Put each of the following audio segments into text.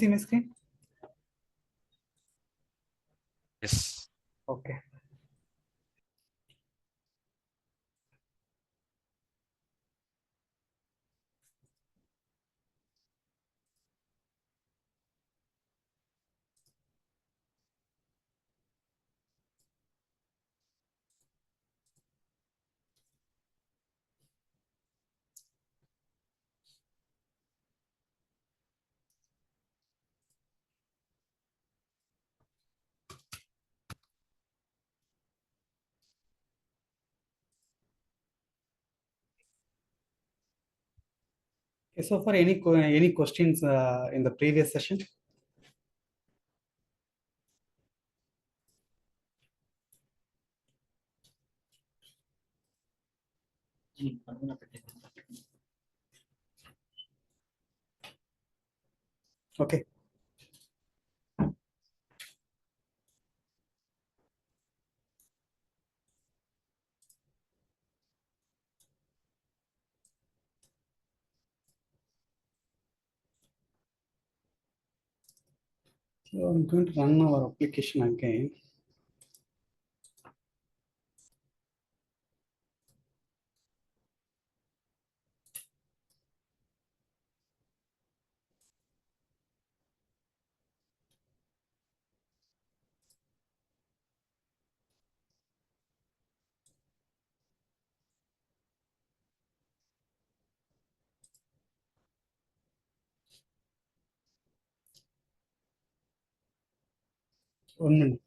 see my screen? Yes. Okay. Okay, so for any questions in the previous session? Okay. So I'm going to run our application again. One minute.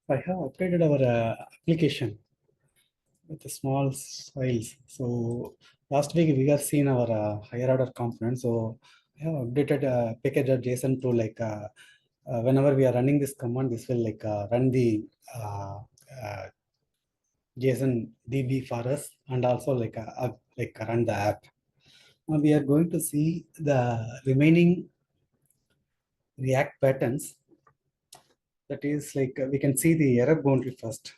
I have updated our application with the small files. So last week we have seen our higher order component. So I have updated package.json to like whenever we are running this command, this will like run the uh, JSON DB for us and also like run the app. Now we are going to see the remaining React patterns. That is like we can see the error boundary first.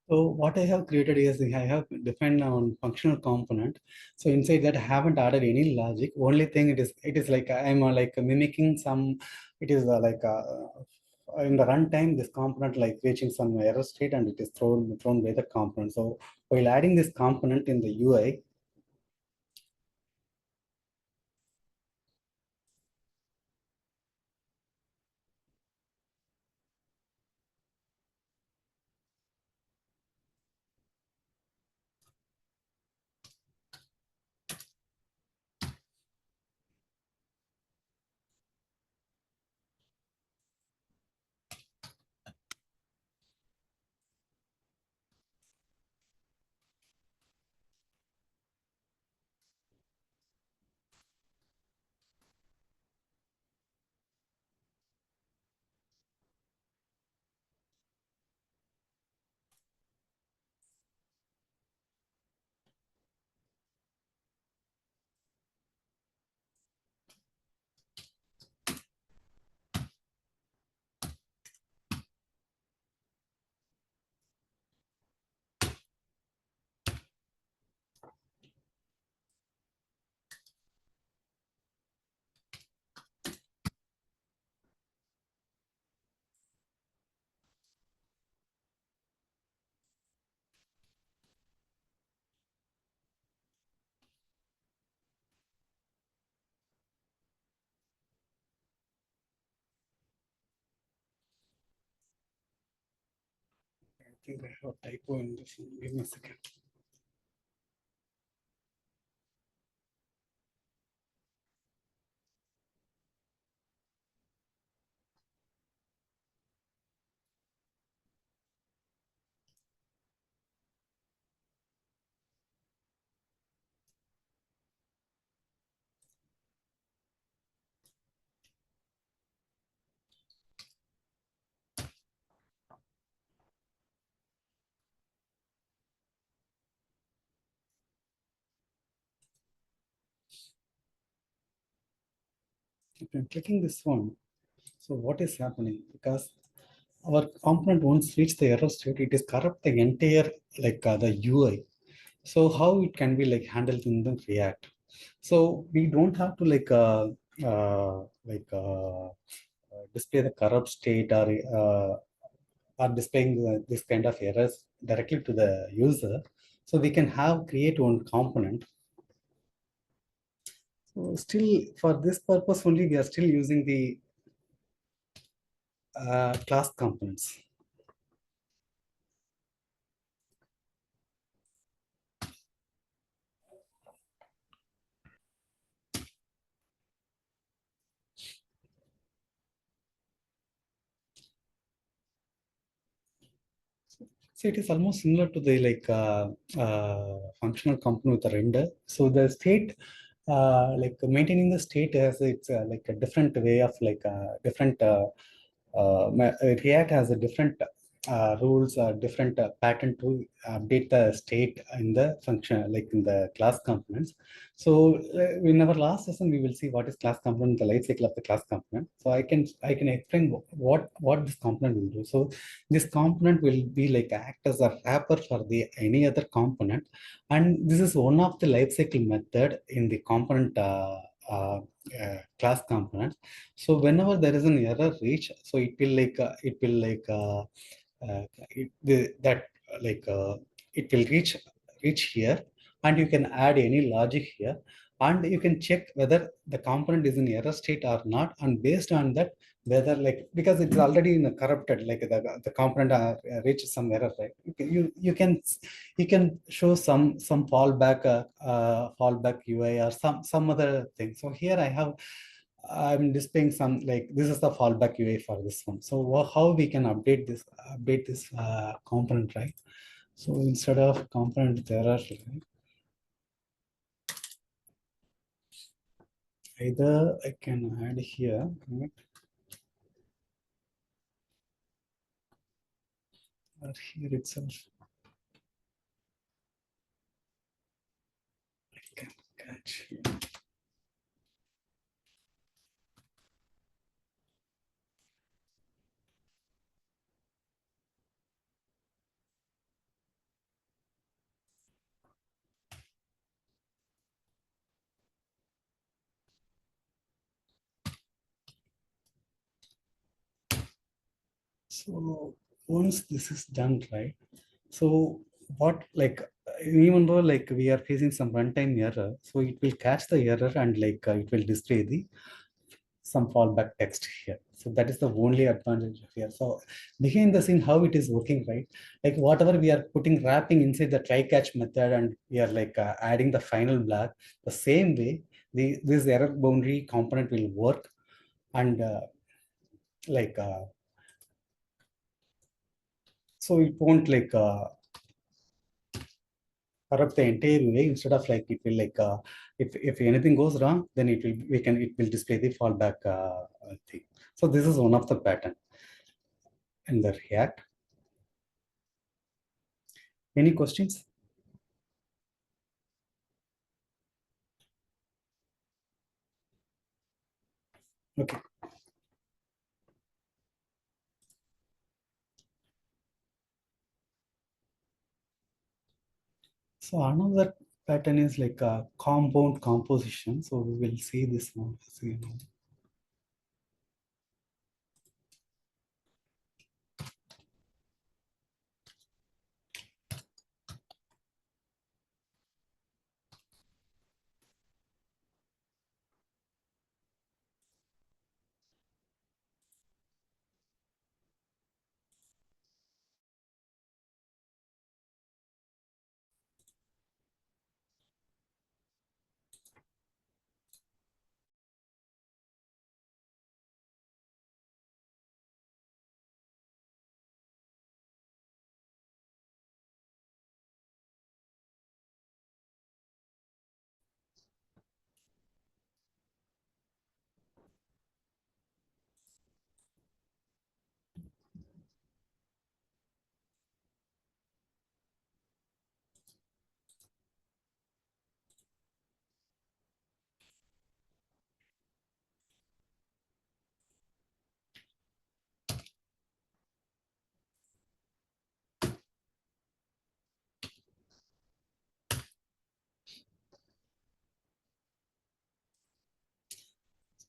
So what I have created is I have defined on functional component. So inside that I haven't added any logic. Only thing it is like I'm like mimicking some. It is in the runtime this component like reaching some error state and it is thrown by the component. So while adding this component in the UI, I think I have a typo in this. Give me a second. If I'm clicking this one, so what is happening? Because our component once reach the error state, it is corrupt the entire the UI. So how it can be like handled in the React? So we don't have to display the corrupt state or displaying this kind of errors directly to the user. So we can have create one component. So still for this purpose only, we are still using the class components. So it is almost similar to the functional component with the render. So the state, like maintaining the state has it's like a different way of different React has a different rules, different pattern to update the state in the function, like in the class components. So in our last session, we will see what is class component, the life cycle of the class component. So I can explain what this component will do. So this component will be like act as a wrapper for the any other component, and this is one of the lifecycle method in the component uh, class component. So whenever there is an error reach, so it will that like it will reach here, and you can add any logic here, and you can check whether the component is in error state or not, and based on that whether because it's already in a corrupted the component reaches some error, right? You can show some fallback UI or some other thing. So here I'm displaying some like this is the fallback UI for this one. So how we can update this component, right? So instead of component there are right, either I can add here, right, or here itself I can catch here. So once this is done, right? So what like even though like we are facing some runtime error, so it will catch the error and it will display the some fallback text here. So that is the only advantage here. So behind the scene, how it is working, right? Like whatever we are putting wrapping inside the try catch method, and we are adding the final block, the same way this error boundary component will work, and like so it won't corrupt the entire way. Instead of like it will if anything goes wrong, then it will display the fallback thing. So this is one of the pattern in the React. Any questions? Okay. So another pattern is like a compound composition. So we will see this one. See now.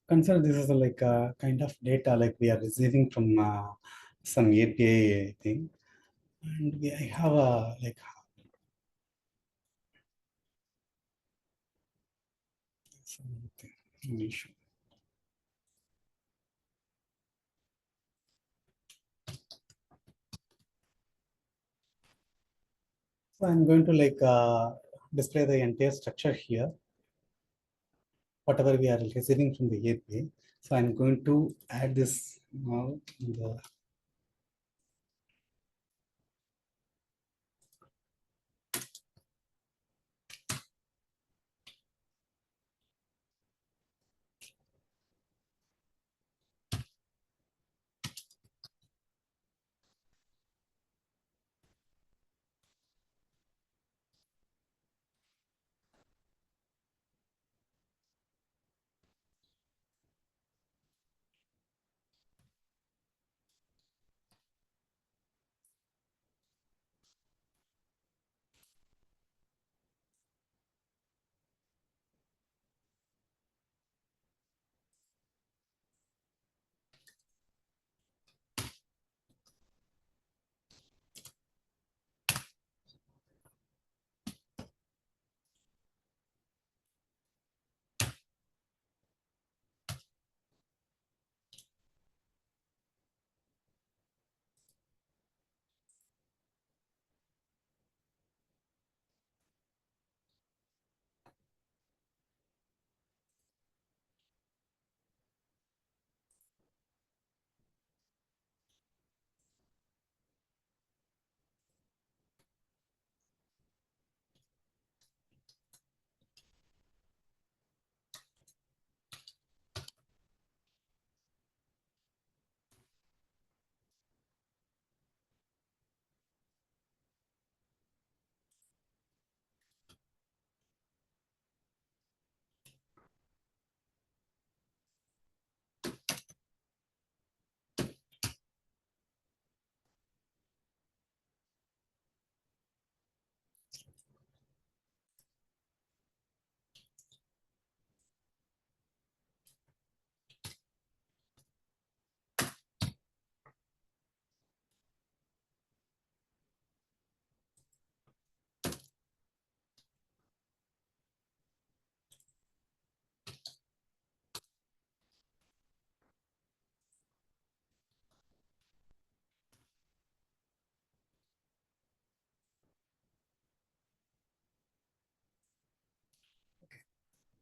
Consider this is like a kind of data like we are receiving from some API thing, and I have a something an issue. So I'm going to display the entire structure here, whatever we are receiving from the API. So I'm going to add this now in the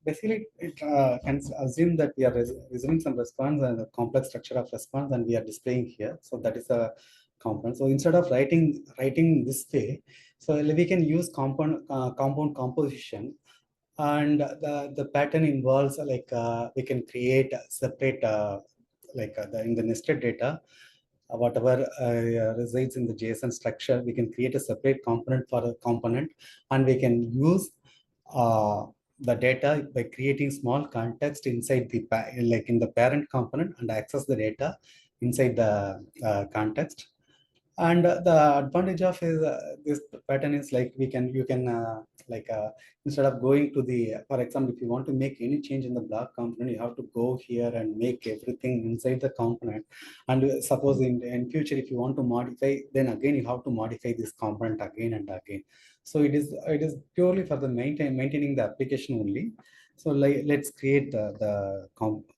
basically it can assume that we are receiving some response and a complex structure of response, and we are displaying here. So that is a component. So instead of writing this way, so we can use compound composition, and the pattern involves like we can create a separate in the nested data, whatever resides in the JSON structure, we can create a separate component for a component, and we can use uh, the data by creating small context inside the like in the parent component, and access the data inside the context. And the advantage of is this pattern is like you can instead of going to the, for example, if you want to make any change in the block component, you have to go here and make everything inside the component. And suppose in future, if you want to modify, then again you have to modify this component again and again. So it is purely for the maintaining the application only. So like, let's create the component.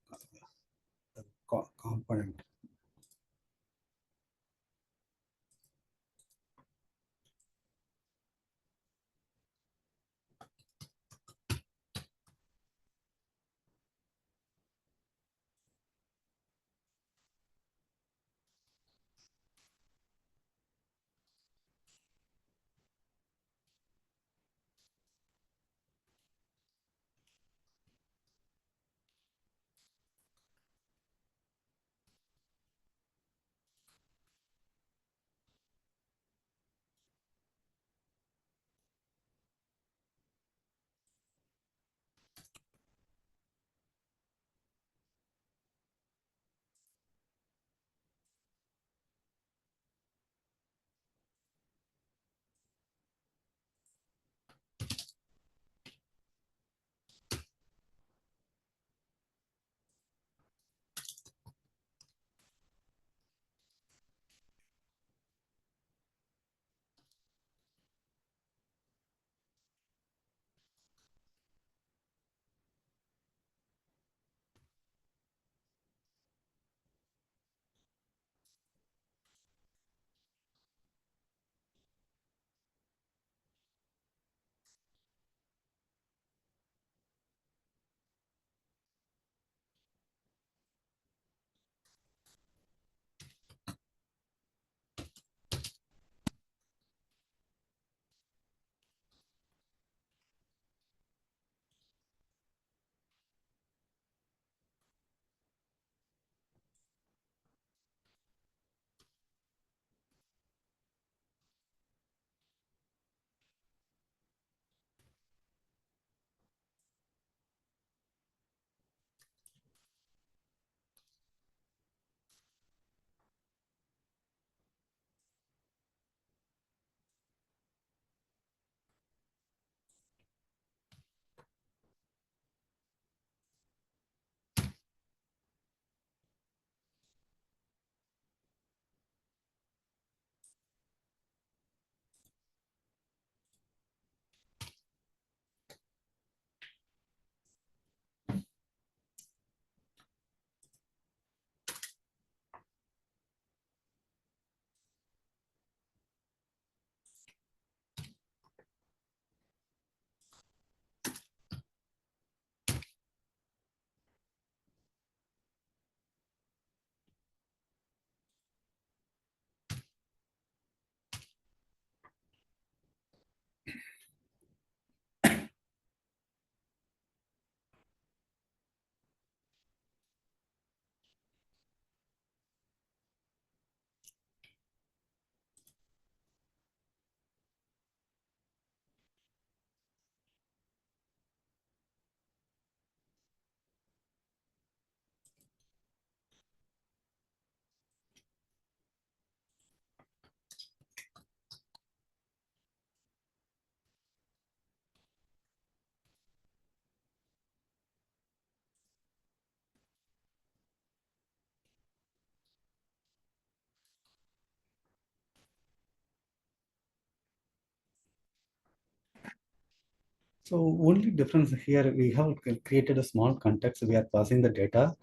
So only difference here, we have created a small context. We are passing the data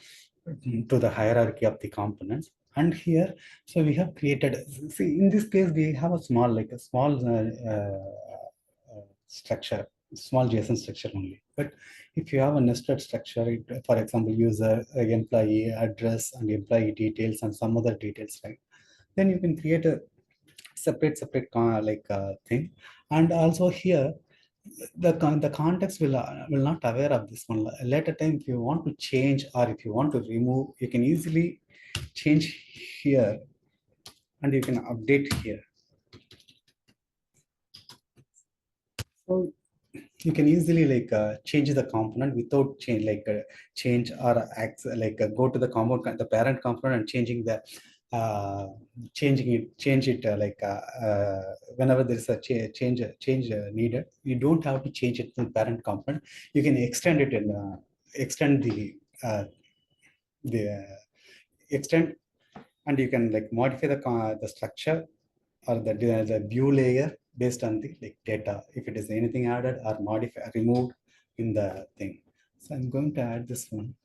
to the hierarchy of the components. And here, so we have created, see, in this case, we have a small structure. small JSON structure only. But if you have a nested structure, for example, user, employee address, and employee details, and some other details, right? Then you can create a separate thing. And also here, the context will not aware of this one. Later time, if you want to change or if you want to remove, you can easily change here, and you can update here. So you can easily change the component without change or go to the component, the parent component, and uh, change it whenever there is a change needed. You don't have to change it to the parent component. You can extend it and extend the extend, and you can modify the structure or the view layer based on the data, if it is anything added or modified, removed in the thing. So I'm going to add this one.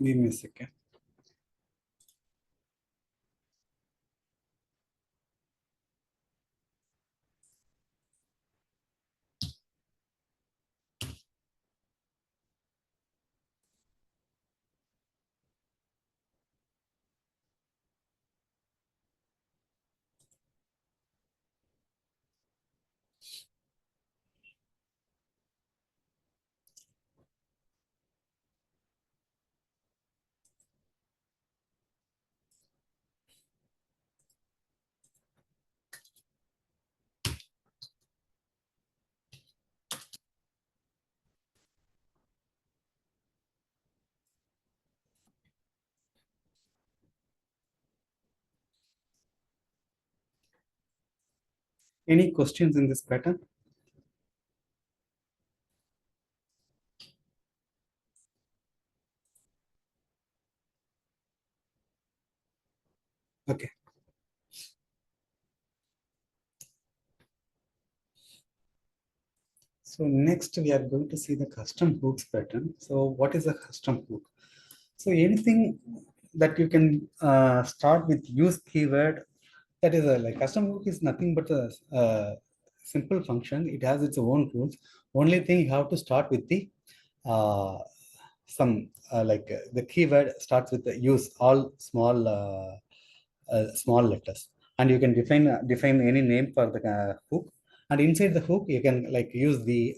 Give me a second. Any questions in this pattern? Okay. So next we are going to see the custom hooks pattern. So what is a custom hook? So anything that you can start with use keyword, that is custom hook is nothing but a simple function. It has its own rules. Only thing, you have to start with the uh, the keyword starts with the use all small letters, and you can define any name for the hook, and inside the hook you can use the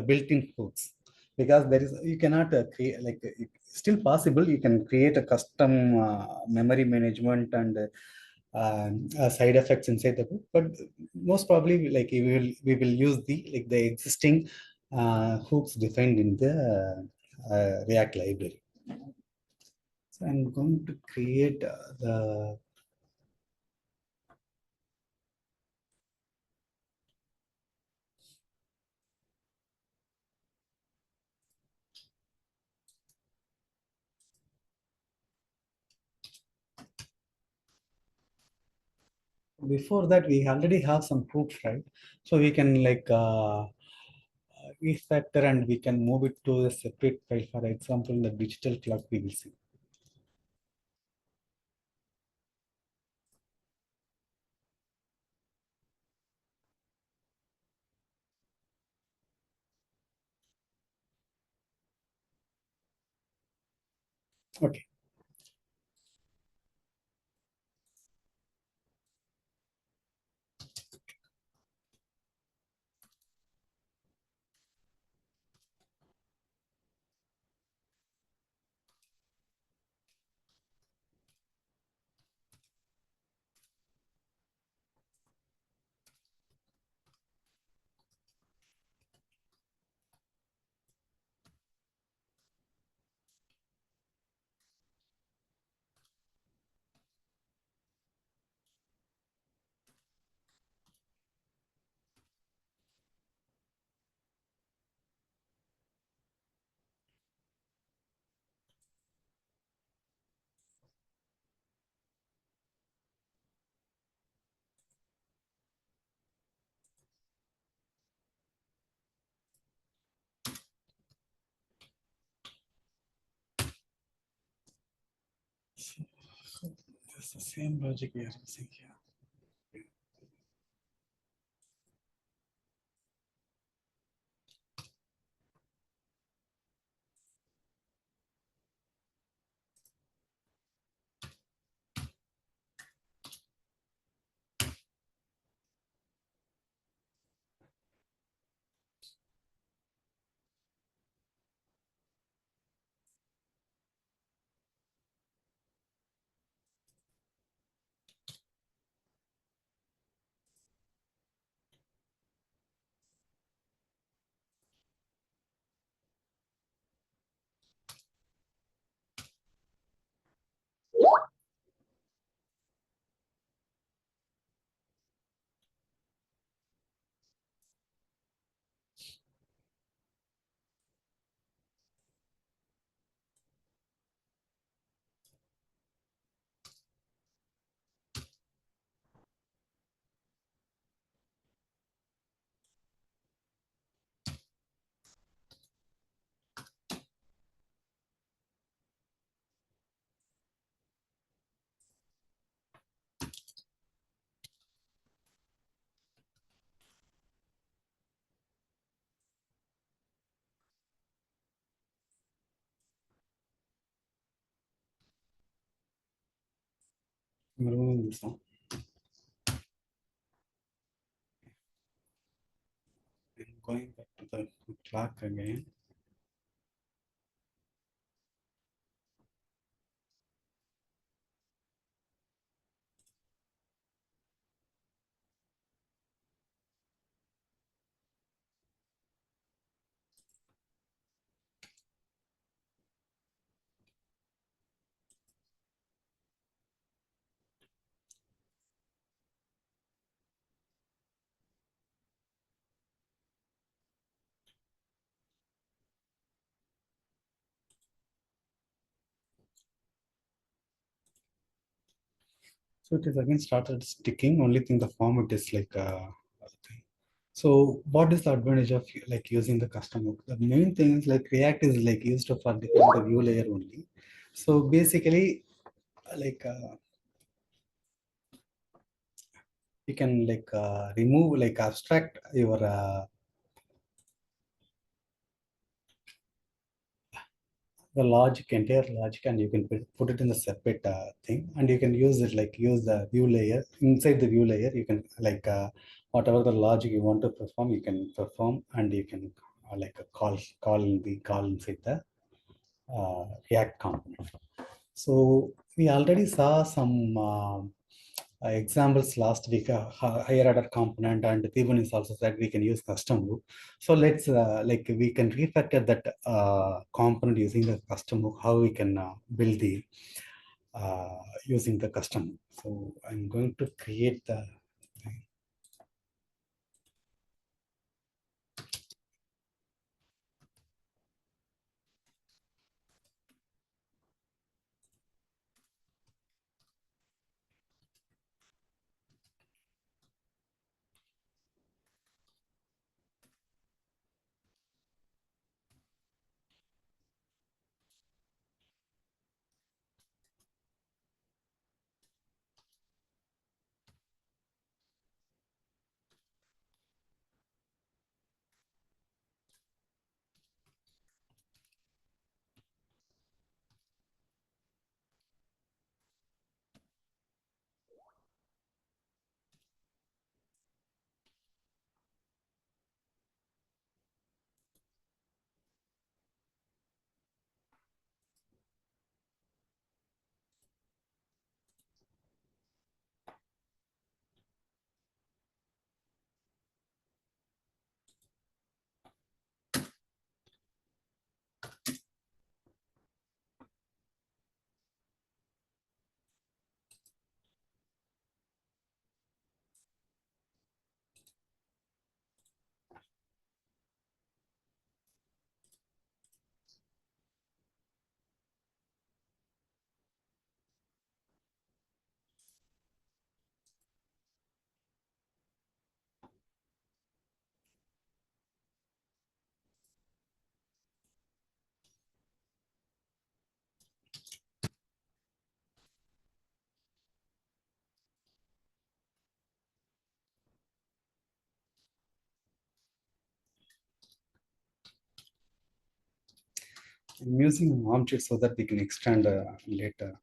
built-in hooks, because there is, you cannot create still possible, you can create a custom memory management and side effects inside the hook, but most probably we will use the existing hooks defined in the React library. So I'm going to create the before that we already have some hooks, right? So we can refactor and we can move it to a separate file. For example, the digital clock we will see. Okay. So, this is the same logic we are using here. I'm removing this one. I'm going back to the clock again. So it is again started sticking. Only thing the format is like thing. So what is the advantage of like using the custom hook? The main thing is like React is like used for the view layer only. So basically, like you can like remove like abstract your the logic, entire logic, and you can put it in a separate thing, and you can use it like use the view layer. Inside the view layer you can like whatever the logic you want to perform, you can perform, and you can like call inside the React component. So we already saw some examples last week. Higher order component and Thibun is also said we can use custom hook. So let's like we can refactor that component using the custom hook. How we can build the using the custom hook. So I'm going to create the I'm using arm sheet so that we can extend later.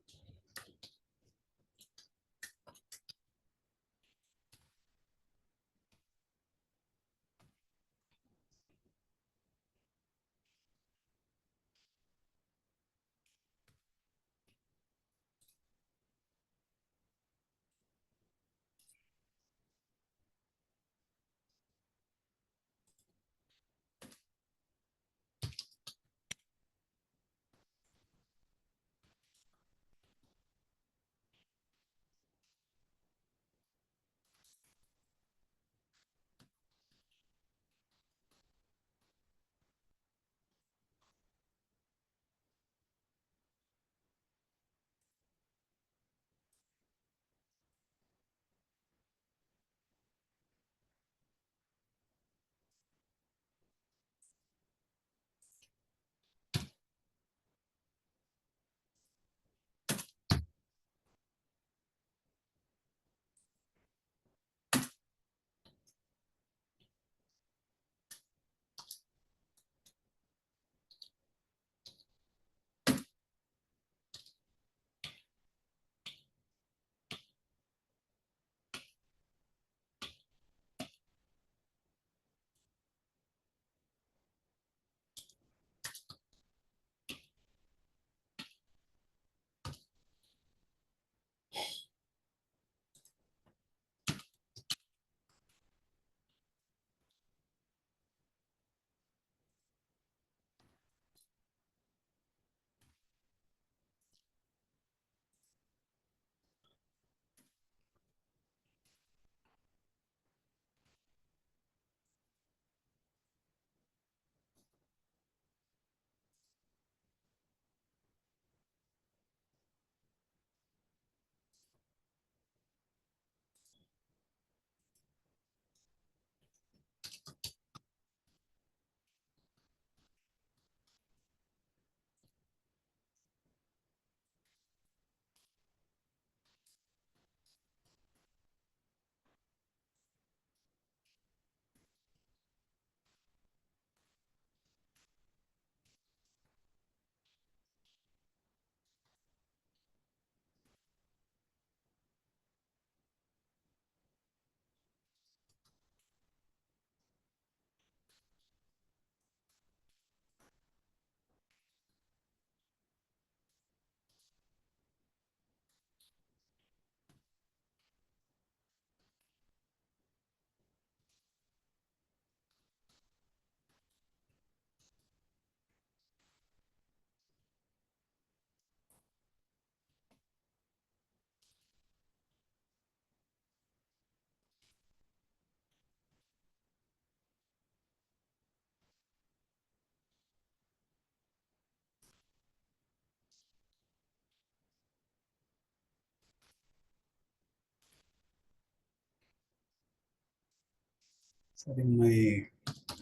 Sorry, my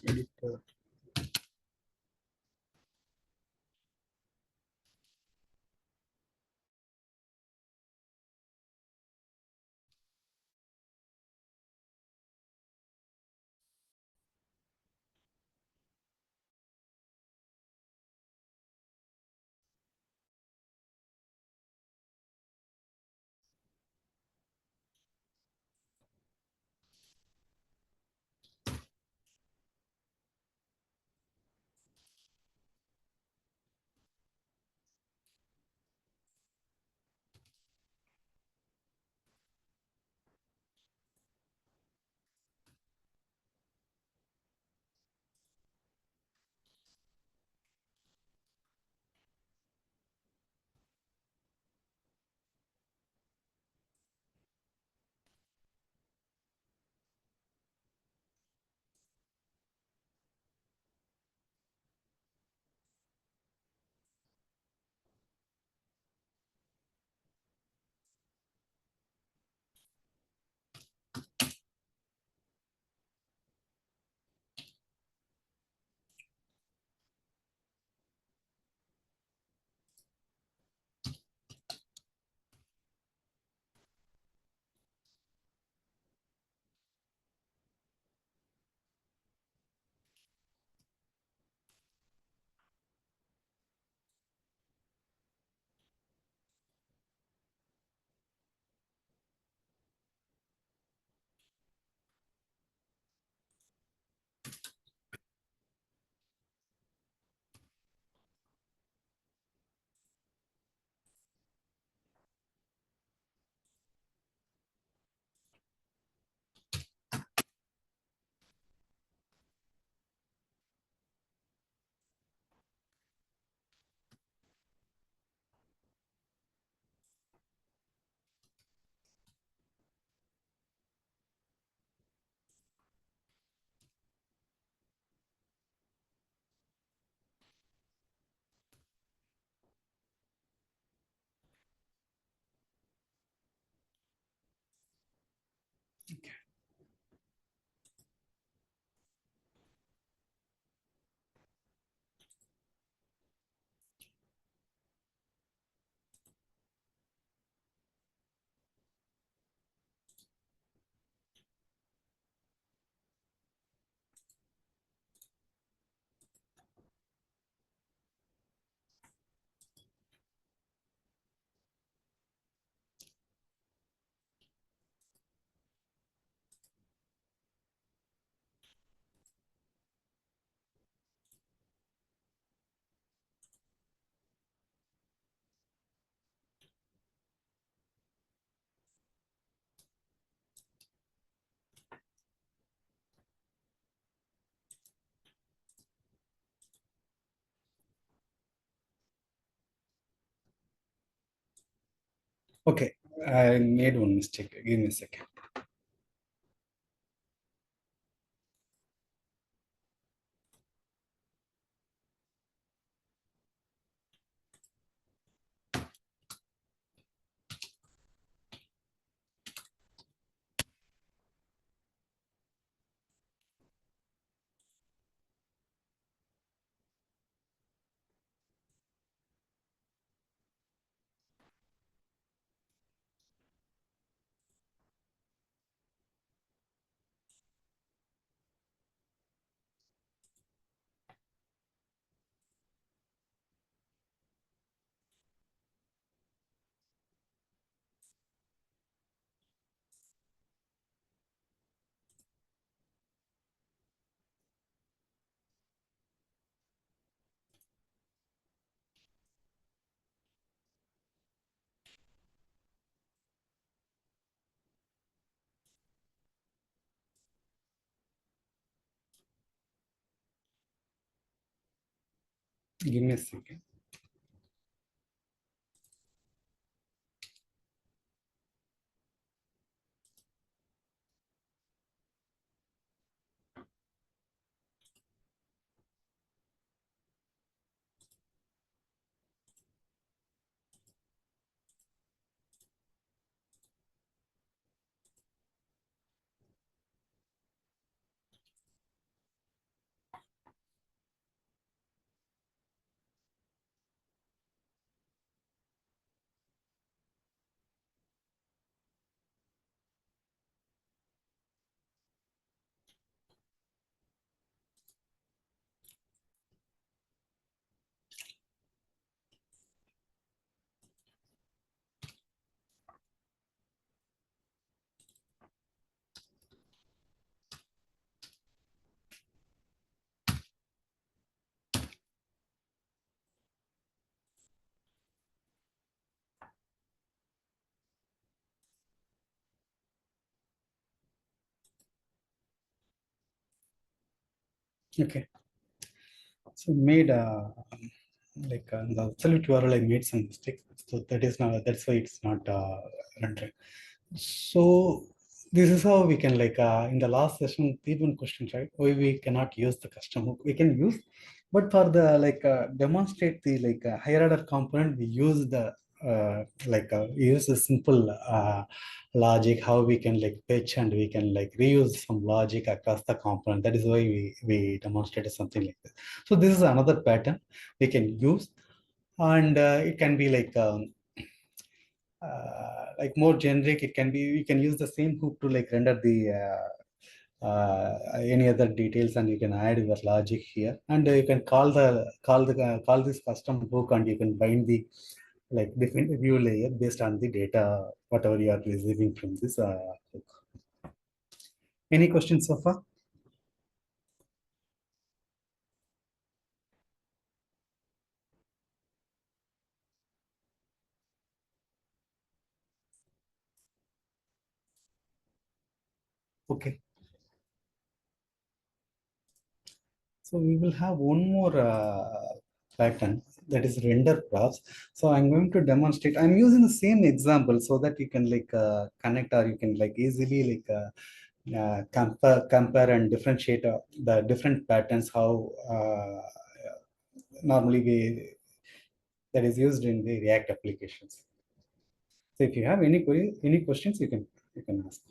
editor. Okay, I made one mistake. Give me a second. Give me a second. Okay. So made the absolute URL I made some mistake. So that is now that's why it's not rendering. So this is how we can in the last session, even questions, right? Why we cannot use the custom hook. We can use, but for the demonstrate the higher order component, we use the we use the simple logic, how we can pitch and we can reuse some logic across the component. That is why we demonstrated something like this. So this is another pattern we can use, and it can be more generic. It can be, you can use the same hook to render the any other details, and you can add your logic here, and you can call this custom hook, and you can bind the different view layer based on the data whatever you are receiving from this hook. Any questions so far? Okay. So we will have one more pattern, that is render props. So I'm going to demonstrate. I'm using the same example so that you can connect, or you can easily compare and differentiate the different patterns how normally we that is used in the React applications. So if you have any query, any questions, you can ask.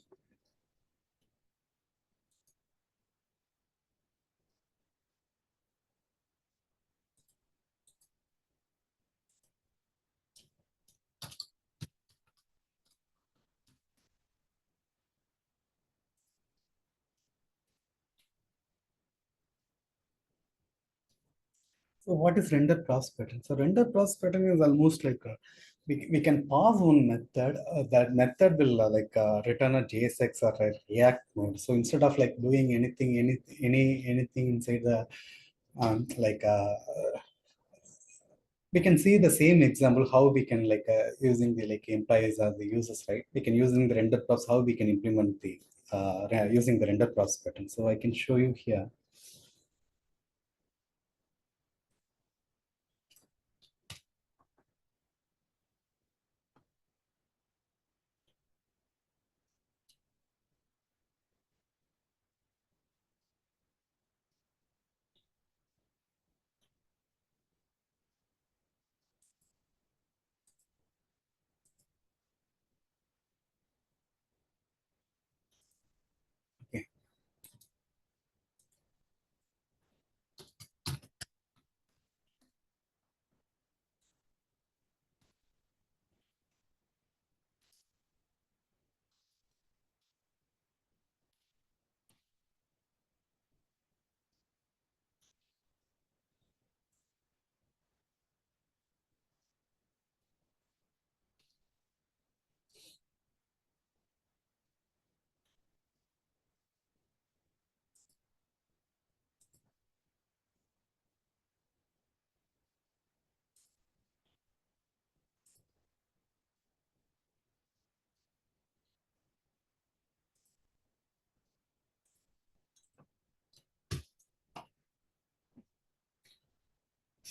So what is render cross pattern? So render cross pattern is almost we can pass one method. That method will return a JSX or a React mode. So instead of doing anything inside the like we can see the same example how we can using the employees as the users, right? We can using the render props how we can implement the using the render props pattern. So I can show you here.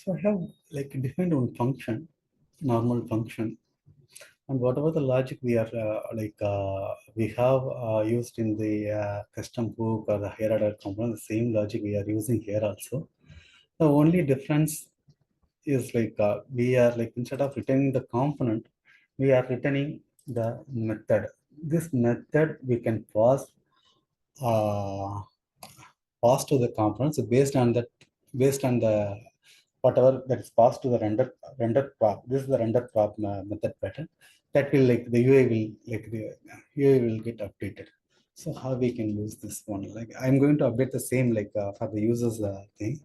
So I have like defined one function, normal function, and whatever the logic we are we have used in the custom book or the higher order component, the same logic we are using here also. The only difference is we are like instead of returning the component, we are returning the method. This method we can uh, pass to the component. So based on the whatever that is passed to the render prop. This is the render prop method pattern that will like the UI will the UI will get updated. So how we can use this one? Like I'm going to update the same for the users thing.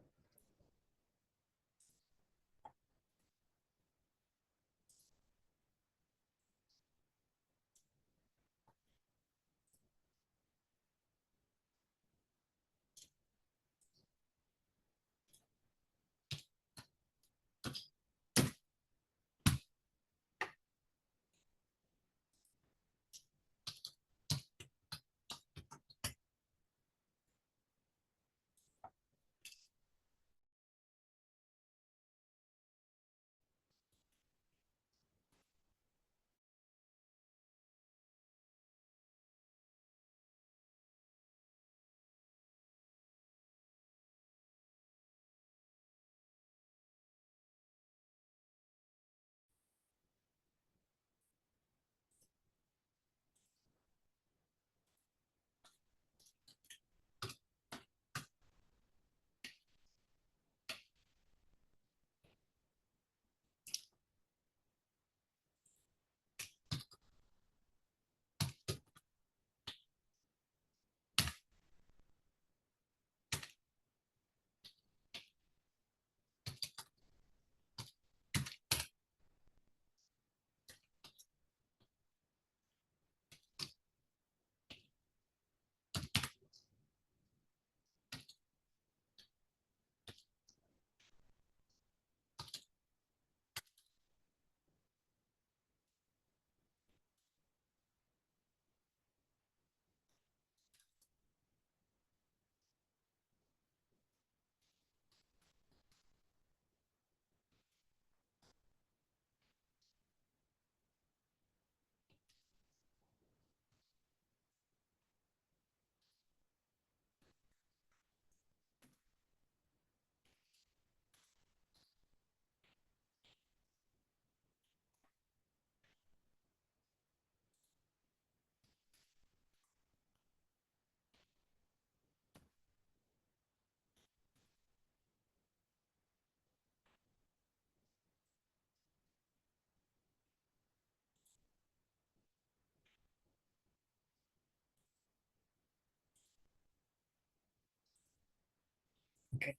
Okay.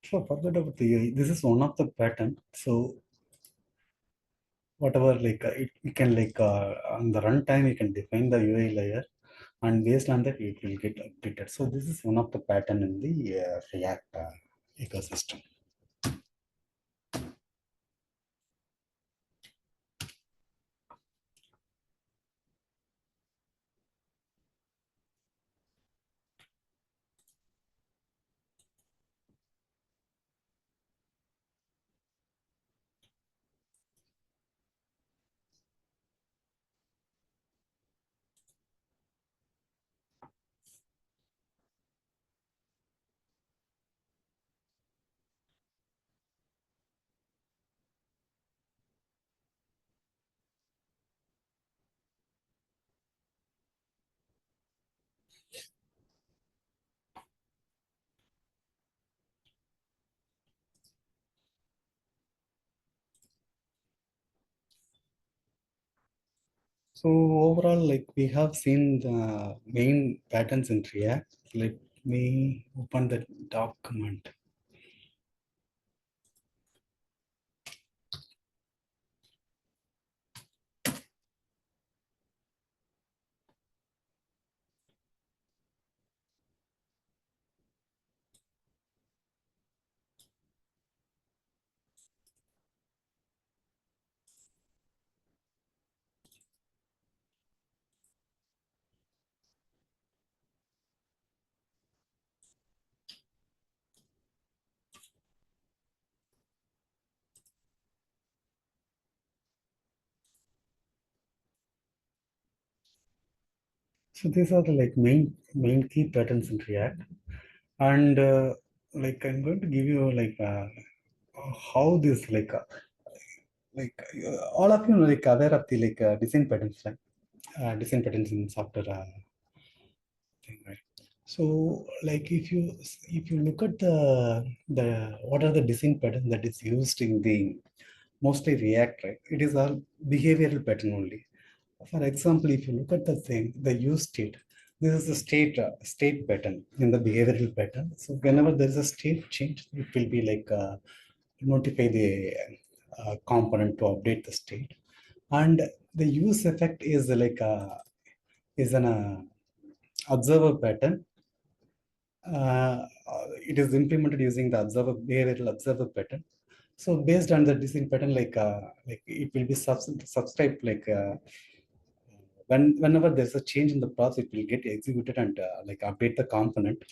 So forget about the UI. This is one of the pattern. So whatever we can on the runtime we can define the UI layer, and based on that it will get updated. So this is one of the pattern in the React ecosystem. So overall, like we have seen the main patterns in React. Let me open the document. So these are the like main key patterns in React, and like I'm going to give you how this all of you like aware of the design patterns, right? Design patterns in software thing, right? So like if you look at the what are the design patterns that is used in the mostly React, right? It is all behavioral pattern only. For example, if you look at the thing, the use state, this is the state pattern in the behavioral pattern. So whenever there is a state change, it will be notify the component to update the state. And the use effect is is an observer pattern. It is implemented using the behavioral observer pattern. So based on the design pattern, it will be subscribed whenever there's a change in the process, it will get executed and update the component.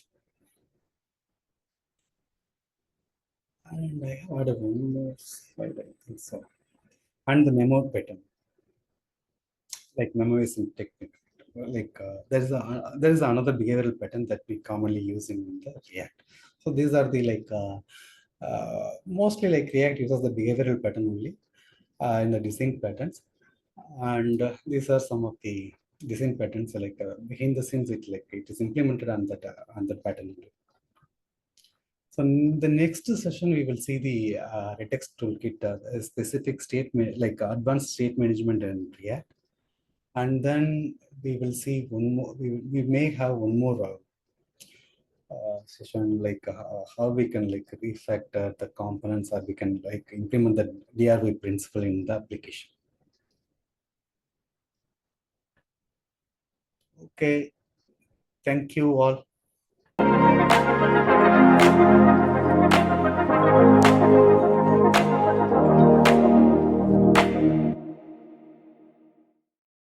And I have added one more slide, I think so. And the memo pattern, like memoizing technique. There is another behavioral pattern that we commonly use in the React. So these are the mostly like React uses the behavioral pattern only in the design patterns, and these are some of the design patterns behind the scenes. It is implemented on that pattern only. So in the next session, we will see the Retext toolkit, a specific advanced state management in React. And then we will see one more, we may have one more session, how we can refactor the components, or we can implement the DRV principle in the application. Okay, thank you all.